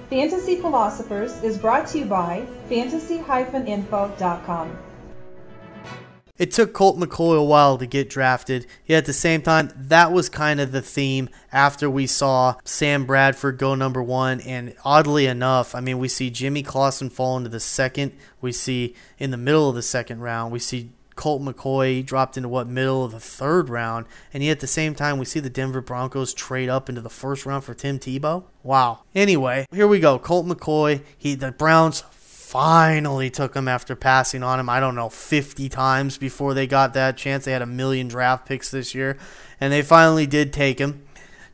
Fantasy Philosophers is brought to you by fantasy-info.com. It took Colt McCoy a while to get drafted, yet at the same time, that was kind of the theme after we saw Sam Bradford go number 1, and oddly enough, I mean, we see Jimmy Clausen fall into the second, we see in the middle of the second round, we see Colt McCoy dropped into middle of the third round, and yet at the same time, we see the Denver Broncos trade up into the first round for Tim Tebow. Wow. Anyway, here we go. Colt McCoy, the Browns finally took him after passing on him, I don't know, 50 times before they got that chance. They had 1 million draft picks this year, and they finally did take him.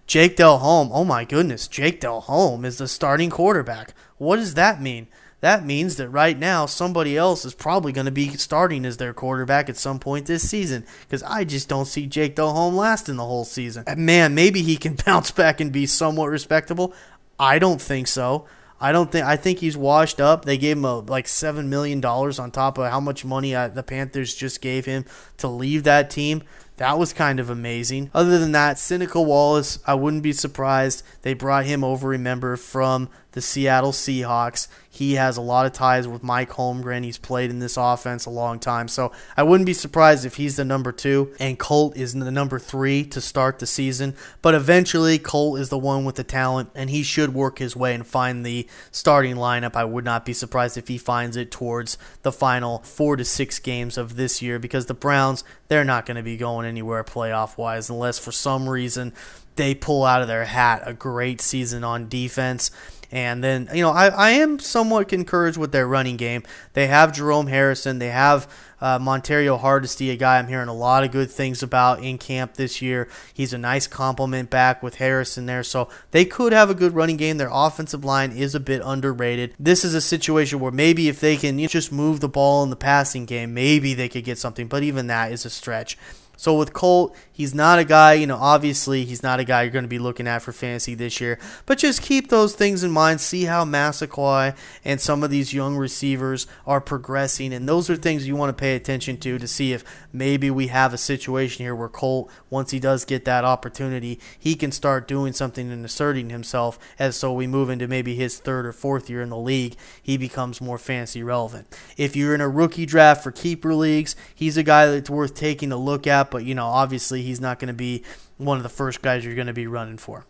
Jake Delhomme, oh my goodness, Jake Delhomme is the starting quarterback. What does that mean? That means that right now somebody else is probably going to be starting as their quarterback at some point this season, because I just don't see Jake Delhomme lasting the whole season. Man, maybe he can bounce back and be somewhat respectable. I don't think so. I think he's washed up. They gave him like $7 million on top of how much money the Panthers just gave him to leave that team. That was kind of amazing. Other than that, Seneca Wallace, I wouldn't be surprised. They brought him over, remember, from the Seattle Seahawks. He has a lot of ties with Mike Holmgren. He's played in this offense a long time. So I wouldn't be surprised if he's the number 2 and Colt is the number 3 to start the season. But eventually, Colt is the one with the talent, and he should work his way and find the starting lineup. I would not be surprised if he finds it towards the final 4 to 6 games of this year, because the Browns, they're not going to be going anywhere playoff-wise unless for some reason they pull out of their hat a great season on defense. And then, I am somewhat encouraged with their running game. They have Jerome Harrison. They have Montario Hardesty, a guy I'm hearing a lot of good things about in camp this year. He's a nice complement back with Harrison there. So they could have a good running game. Their offensive line is a bit underrated. This is a situation where maybe if they can just move the ball in the passing game, maybe they could get something. But even that is a stretch. So with Colt, he's not a guy, obviously he's not a guy you're going to be looking at for fantasy this year. But just keep those things in mind. See how Massaquoi and some of these young receivers are progressing. And those are things you want to pay attention to see if maybe we have a situation here where Colt, once he does get that opportunity, he can start doing something and asserting himself. As so we move into maybe his 3rd or 4th year in the league, he becomes more fantasy relevant. If you're in a rookie draft for keeper leagues, he's a guy that's worth taking a look at. But, obviously he's not going to be one of the first guys you're going to be running for.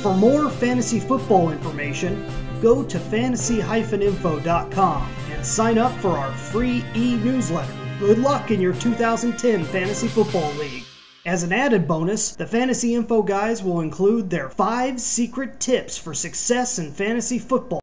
For more fantasy football information, go to fantasy-info.com and sign up for our free e-newsletter. Good luck in your 2010 Fantasy Football League. As an added bonus, the Fantasy Info guys will include their 5 secret tips for success in fantasy football.